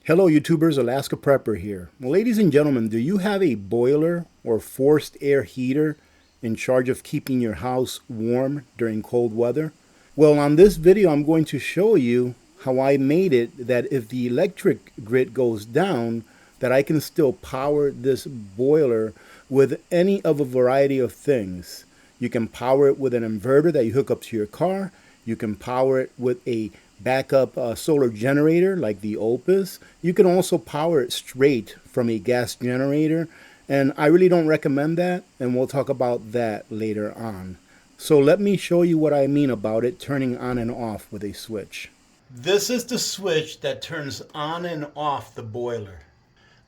Hello YouTubers, Alaska Prepper here. Well, ladies and gentlemen, do you have a boiler or forced air heater in charge of keeping your house warm during cold weather? Well, on this video I'm going to show you how I made it that if the electric grid goes down, that I can still power this boiler with any of a variety of things. You can power it with an inverter that you hook up to your car. You can power it with a backup solar generator like the OUPES. You can also power it straight from a gas generator, and I really don't recommend that, and we'll talk about that later on. So let me show you what I mean about it turning on and off with a switch. This is the switch that turns on and off the boiler.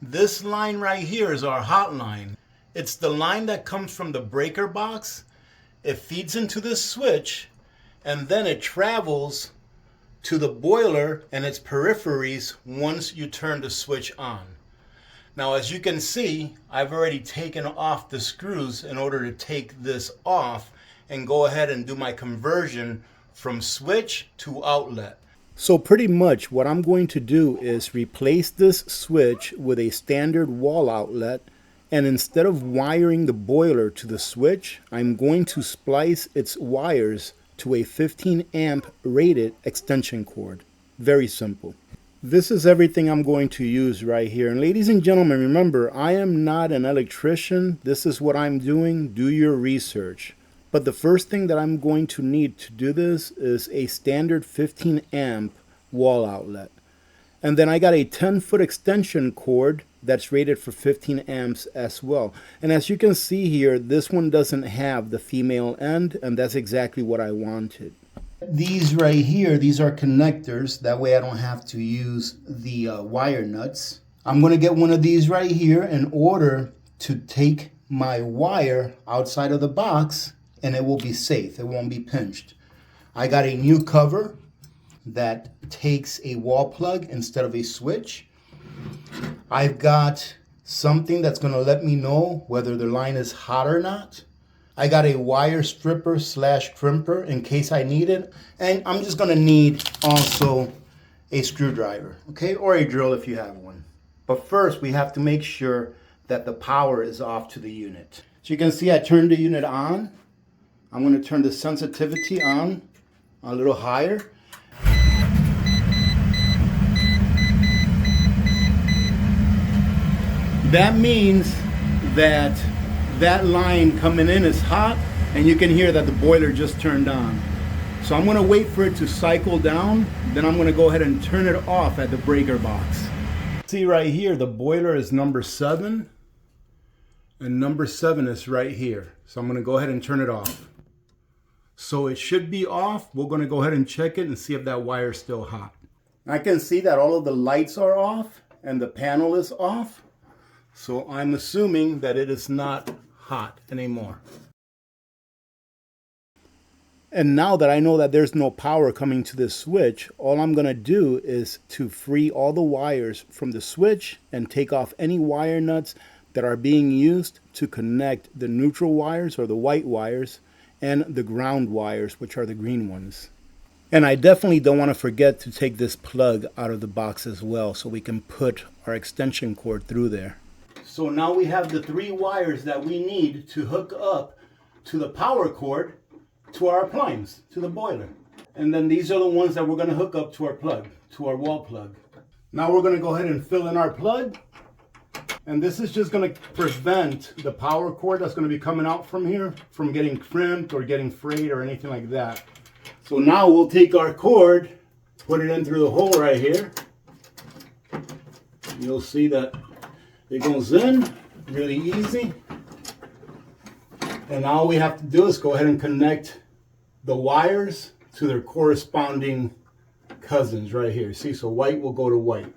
This line right here is our hot line. It's the line that comes from the breaker box. It feeds into this switch, and then it travels to the boiler and its peripheries once you turn the switch on. Now, as you can see, I've already taken off the screws in order to take this off and go ahead and do my conversion from switch to outlet. So pretty much what I'm going to do is replace this switch with a standard wall outlet, and instead of wiring the boiler to the switch, I'm going to splice its wires to a 15 amp rated extension cord. Very simple. This is everything I'm going to use right here. And ladies and gentlemen, remember, I am not an electrician. This is what I'm doing. Do your research. But the first thing that I'm going to need to do this is a standard 15 amp wall outlet. And then I got a 10-foot extension cord that's rated for 15 amps as well. And as you can see here, this one doesn't have the female end, and that's exactly what I wanted. These right here, these are connectors. That way I don't have to use the wire nuts. I'm going to get one of these right here in order to take my wire outside of the box, and it will be safe. It won't be pinched. I got a new cover that takes a wall plug instead of a switch. I've got something that's going to let me know whether the line is hot or not. I got a wire stripper / crimper in case I need it. And I'm just going to need also a screwdriver, okay, or a drill if you have one. But first we have to make sure that the power is off to the unit. So you can see I turned the unit on. I'm going to turn the sensitivity on a little higher. That means that that line coming in is hot, and you can hear that the boiler just turned on. So I'm going to wait for it to cycle down, then I'm going to go ahead and turn it off at the breaker box. See right here, the boiler is number 7, and number 7 is right here. So I'm going to go ahead and turn it off. So it should be off. We're going to go ahead and check it and see if that wire is still hot. I can see that all of the lights are off and the panel is off. So I'm assuming that it is not hot anymore. And now that I know that there's no power coming to this switch, all I'm going to do is to free all the wires from the switch and take off any wire nuts that are being used to connect the neutral wires or the white wires and the ground wires, which are the green ones. And I definitely don't want to forget to take this plug out of the box as well, so we can put our extension cord through there. So now we have the 3 wires that we need to hook up to the power cord to our appliance, to the boiler. And then these are the ones that we're going to hook up to our plug, to our wall plug. Now we're going to go ahead and fill in our plug. And this is just going to prevent the power cord that's going to be coming out from here from getting crimped or getting frayed or anything like that. So now we'll take our cord, put it in through the hole right here. You'll see that it goes in really easy. And all we have to do is go ahead and connect the wires to their corresponding cousins right here. See, so white will go to white.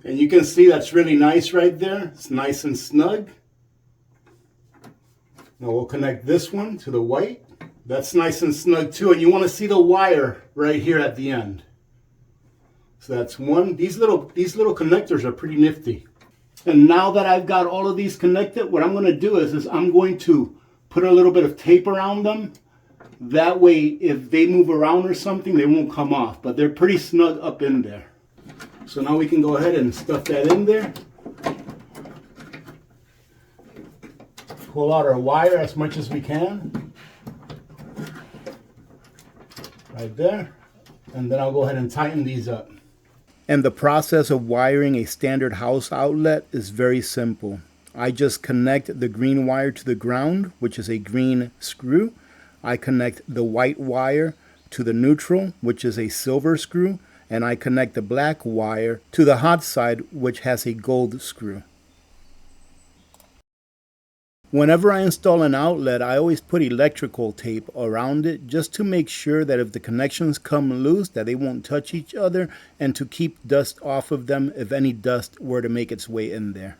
And you can see that's really nice right there. It's nice and snug. Now we'll connect this one to the white. That's nice and snug too. And you want to see the wire right here at the end. So that's one. These little connectors are pretty nifty. And now that I've got all of these connected, what I'm going to do is I'm going to put a little bit of tape around them. That way, if they move around or something, they won't come off. But they're pretty snug up in there. So now we can go ahead and stuff that in there. Pull out our wire as much as we can. Right there. And then I'll go ahead and tighten these up. And the process of wiring a standard house outlet is very simple. I just connect the green wire to the ground, which is a green screw. I connect the white wire to the neutral, which is a silver screw. And I connect the black wire to the hot side, which has a gold screw. Whenever I install an outlet, I always put electrical tape around it just to make sure that if the connections come loose, that they won't touch each other, and to keep dust off of them if any dust were to make its way in there.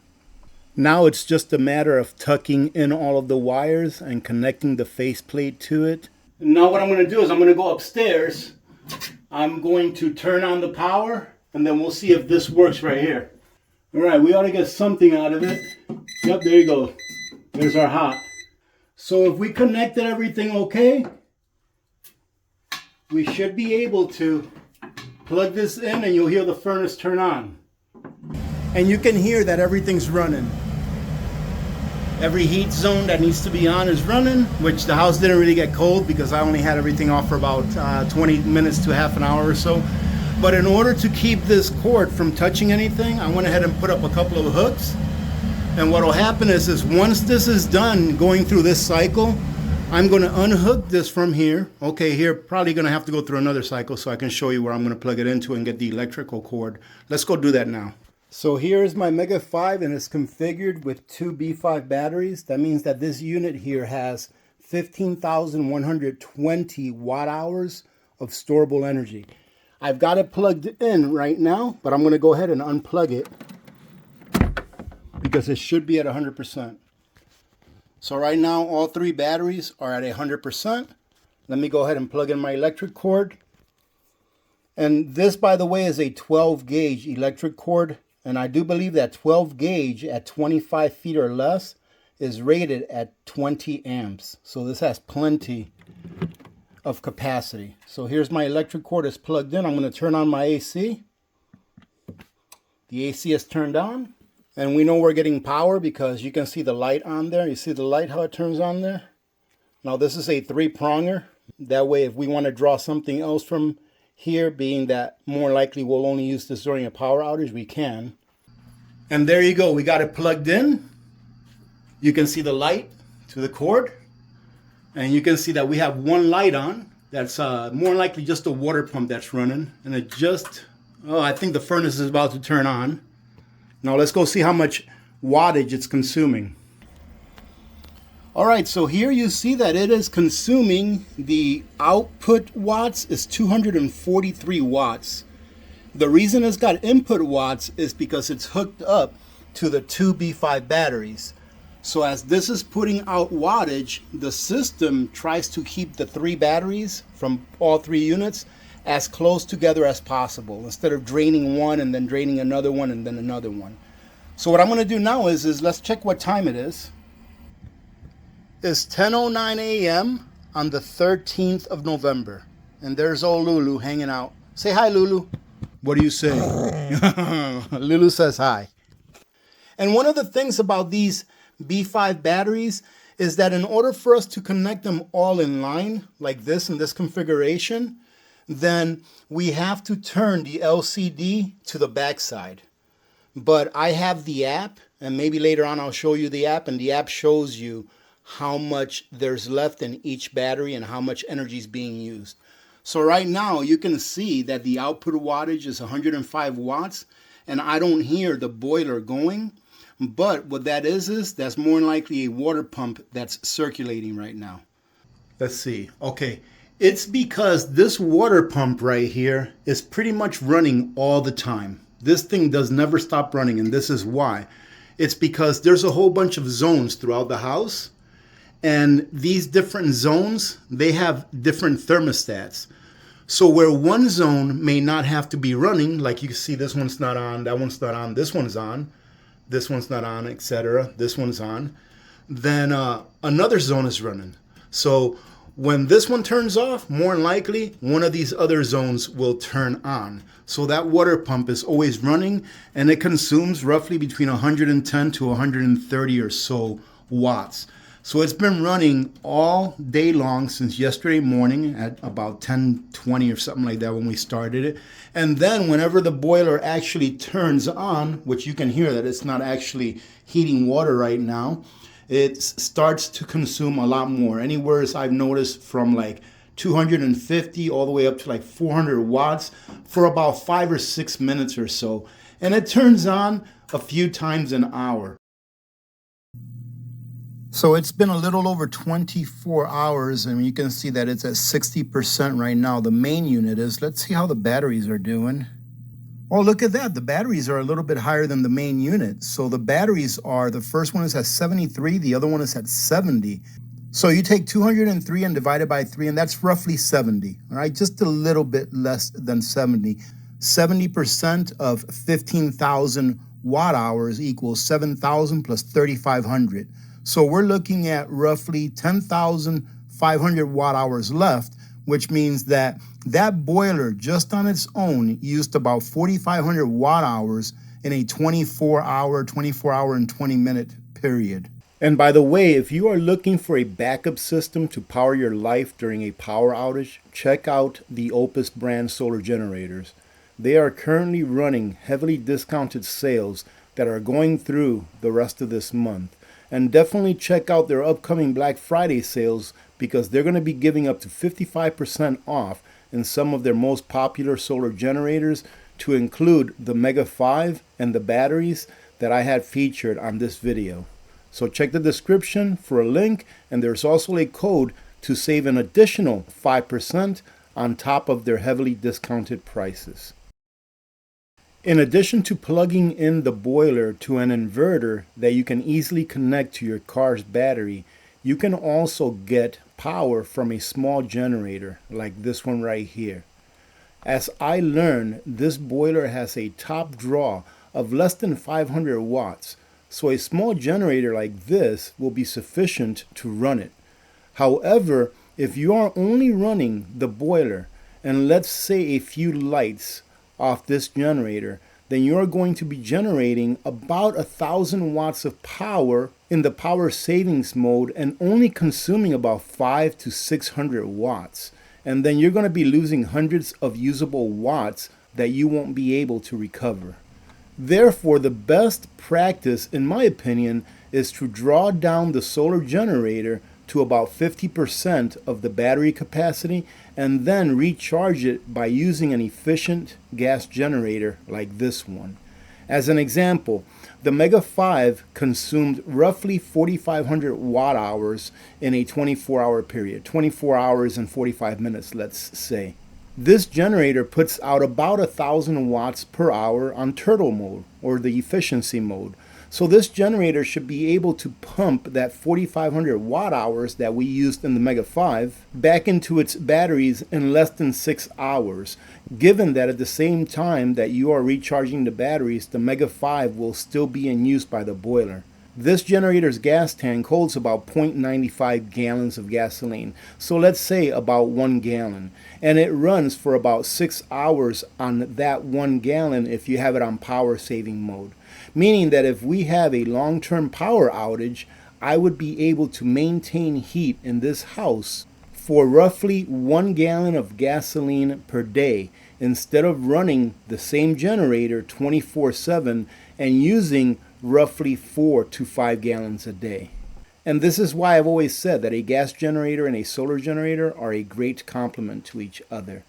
Now it's just a matter of tucking in all of the wires and connecting the faceplate to it. Now what I'm going to do is I'm going to go upstairs. I'm going to turn on the power, and then we'll see if this works right here. All right, we ought to get something out of it. Yep, there you go. There's our hot. So if we connected everything okay, we should be able to plug this in and you'll hear the furnace turn on. And you can hear that everything's running. Every heat zone that needs to be on is running, which the house didn't really get cold because I only had everything off for about 20 minutes to half an hour or so. But in order to keep this cord from touching anything, I went ahead and put up a couple of hooks. And what will happen is once this is done going through this cycle, I'm going to unhook this from here. Okay, here, probably going to have to go through another cycle so I can show you where I'm going to plug it into and get the electrical cord. Let's go do that now. So here is my Mega 5, and it's configured with two B5 batteries. That means that this unit here has 15,120 watt hours of storable energy. I've got it plugged in right now, but I'm going to go ahead and unplug it, because it should be at 100%. So right now, all three batteries are at 100%. Let me go ahead and plug in my electric cord. And this, by the way, is a 12 gauge electric cord. And I do believe that 12 gauge at 25 feet or less is rated at 20 amps. So this has plenty of capacity. So here's my electric cord is plugged in. I'm going to turn on my AC. The AC is turned on. And we know we're getting power because you can see the light on there. You see the light, how it turns on there? Now this is a 3-pronger. That way if we want to draw something else from here, being that more likely we'll only use this during a power outage, we can. And there you go. We got it plugged in. You can see the light to the cord. And you can see that we have one light on. That's more likely just a water pump that's running. And it just, I think the furnace is about to turn on. Now let's go see how much wattage it's consuming. All right, so here you see that it is consuming, the output watts is 243 watts. The reason it's got input watts is because it's hooked up to the two B5 batteries. So as this is putting out wattage, the system tries to keep the three batteries from all three units as close together as possible, instead of draining one and then draining another one and then another one. So what I'm going to do now is let's check what time it is. It's 10:09 a.m. on the 13th of November. And there's old Lulu hanging out. Say hi, Lulu. What do you say? Lulu says hi. And one of the things about these B5 batteries is that in order for us to connect them all in line, like this in this configuration, then we have to turn the LCD to the backside. But I have the app, and maybe later on I'll show you the app, and the app shows you how much there's left in each battery and how much energy is being used. So right now you can see that the output wattage is 105 watts, and I don't hear the boiler going. But what that is that's more than likely a water pump that's circulating right now. Let's see. Okay. It's because this water pump right here is pretty much running all the time. This thing does never stop running, and this is why. It's because there's a whole bunch of zones throughout the house, and these different zones, they have different thermostats. So where one zone may not have to be running, like you can see this one's not on, that one's not on, this one's on, this one's not on, etc., this one's on, then another zone is running. So When this one turns off, more than likely, one of these other zones will turn on. So that water pump is always running, and it consumes roughly between 110 to 130 or so watts. So it's been running all day long since yesterday morning at about 10:20 or something like that when we started it. And then whenever the boiler actually turns on, which you can hear that it's not actually heating water right now, it starts to consume a lot more. Anywhere as I've noticed from like 250 all the way up to like 400 watts for about 5 or 6 minutes or so. And it turns on a few times an hour. So it's been a little over 24 hours, and you can see that it's at 60% right now. The main unit is. Let's see how the batteries are doing. Oh, look at that. The batteries are a little bit higher than the main unit. So the batteries are, the first one is at 73, the other one is at 70. So you take 203 and divide it by 3, and that's roughly 70, all right? Just a little bit less than 70. 70% of 15,000 watt hours equals 7,000 plus 3,500. So we're looking at roughly 10,500 watt hours left, which means that that boiler just on its own used about 4,500 watt hours in a 24 hour and 20 minute period. And by the way, if you are looking for a backup system to power your life during a power outage, check out the OUPES brand solar generators. They are currently running heavily discounted sales that are going through the rest of this month. And definitely check out their upcoming Black Friday sales because they're going to be giving up to 55% off in some of their most popular solar generators, to include the Mega 5 and the batteries that I had featured on this video. So check the description for a link, and there's also a code to save an additional 5% on top of their heavily discounted prices. In addition to plugging in the boiler to an inverter that you can easily connect to your car's battery, you can also get power from a small generator like this one right here. As I learned, this boiler has a top draw of less than 500 watts, so a small generator like this will be sufficient to run it. However, if you are only running the boiler and let's say a few lights off this generator, then you are going to be generating about 1,000 watts of power in the power savings mode and only consuming about 500 to 600 watts. And then you're going to be losing hundreds of usable watts that you won't be able to recover. Therefore, the best practice, in my opinion, is to draw down the solar generator to about 50% of the battery capacity and then recharge it by using an efficient gas generator like this one. As an example, the Mega 5 consumed roughly 4,500 watt hours in a 24-hour period, 24 hours and 45 minutes, let's say. This generator puts out about 1,000 watts per hour on turtle mode, or the efficiency mode. So this generator should be able to pump that 4,500 watt hours that we used in the Mega 5 back into its batteries in less than 6 hours, given that at the same time that you are recharging the batteries, the Mega 5 will still be in use by the boiler. This generator's gas tank holds about 0.95 gallons of gasoline, so let's say about 1 gallon, and it runs for about 6 hours on that 1 gallon if you have it on power saving mode. Meaning that if we have a long-term power outage, I would be able to maintain heat in this house for roughly 1 gallon of gasoline per day instead of running the same generator 24/7 and using roughly 4 to 5 gallons a day. And this is why I've always said that a gas generator and a solar generator are a great complement to each other.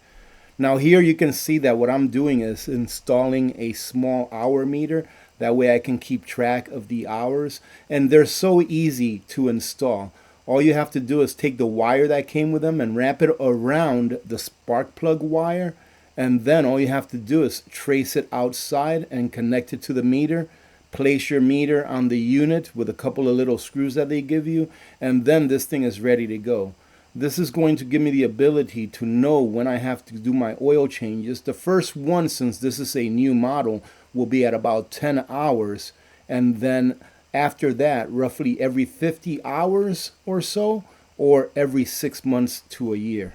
Now here you can see that what I'm doing is installing a small hour meter. That way I can keep track of the hours, and they're so easy to install. All you have to do is take the wire that came with them and wrap it around the spark plug wire, and then all you have to do is trace it outside and connect it to the meter. Place your meter on the unit with a couple of little screws that they give you, and then this thing is ready to go. This is going to give me the ability to know when I have to do my oil changes. The first one, since this is a new model, will be at about 10 hours, and then after that, roughly every 50 hours or so, or every 6 months to a year.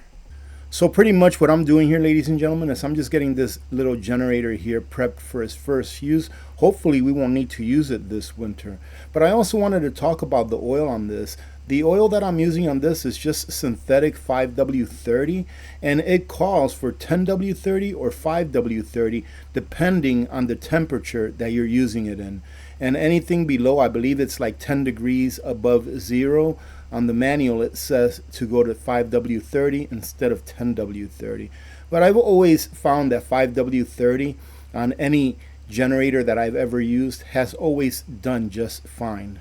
So pretty much what I'm doing here, ladies and gentlemen, is I'm just getting this little generator here prepped for its first use. Hopefully we won't need to use it this winter. But I also wanted to talk about the oil on this. The oil that I'm using on this is just synthetic 5W30, and it calls for 10W30 or 5W30 depending on the temperature that you're using it in. And anything below, I believe it's like 10 degrees above zero, on the manual it says to go to 5W30 instead of 10W30. But I've always found that 5W30 on any generator that I've ever used has always done just fine.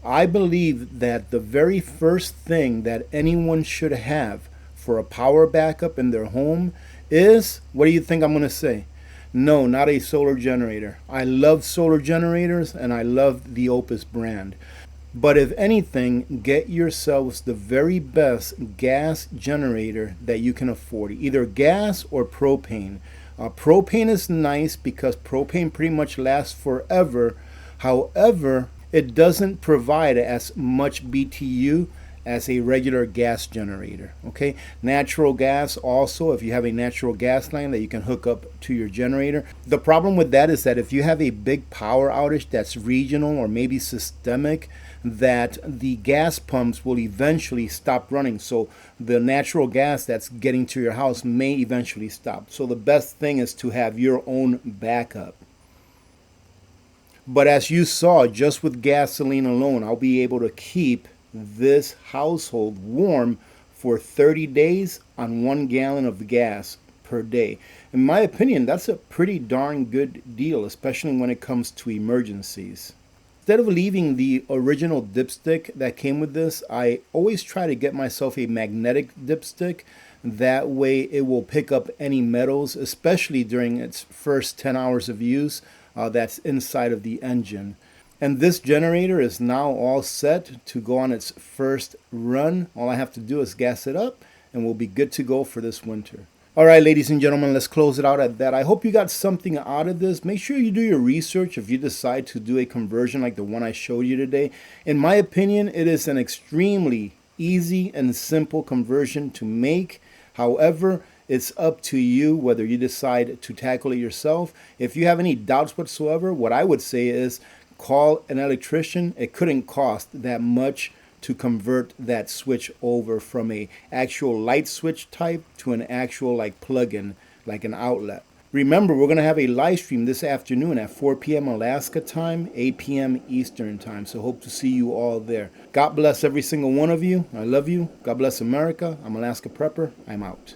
I believe that the very first thing that anyone should have for a power backup in their home is, what do you think I'm going to say? No, not a solar generator. I love solar generators and I love the OUPES brand. But if anything, get yourselves the very best gas generator that you can afford, either gas or propane. Propane is nice because propane pretty much lasts forever. However, it doesn't provide as much BTU as a regular gas generator. Okay, natural gas also, if you have a natural gas line that you can hook up to your generator. The problem with that is that if you have a big power outage that's regional or maybe systemic, that the gas pumps will eventually stop running. So the natural gas that's getting to your house may eventually stop. So the best thing is to have your own backup. But as you saw, just with gasoline alone, I'll be able to keep this household warm for 30 days on 1 gallon of gas per day. In my opinion, that's a pretty darn good deal, especially when it comes to emergencies. Instead of leaving the original dipstick that came with this, I always try to get myself a magnetic dipstick. That way it will pick up any metals, especially during its first 10 hours of use that's inside of the engine. And this generator is now all set to go on its first run. All I have to do is gas it up and we'll be good to go for this winter. All right, ladies and gentlemen, let's close it out at that. I hope you got something out of this. Make sure you do your research if you decide to do a conversion like the one I showed you today. In my opinion, it is an extremely easy and simple conversion to make. However, it's up to you whether you decide to tackle it yourself. If you have any doubts whatsoever, what I would say is call an electrician. It couldn't cost that much to convert that switch over from a actual light switch type to an actual like plug-in, like an outlet. Remember, we're going to have a live stream this afternoon at 4 p.m. Alaska time, 8 p.m. Eastern time. So hope to see you all there. God bless every single one of you. I love you. God bless America. I'm Alaska Prepper. I'm out.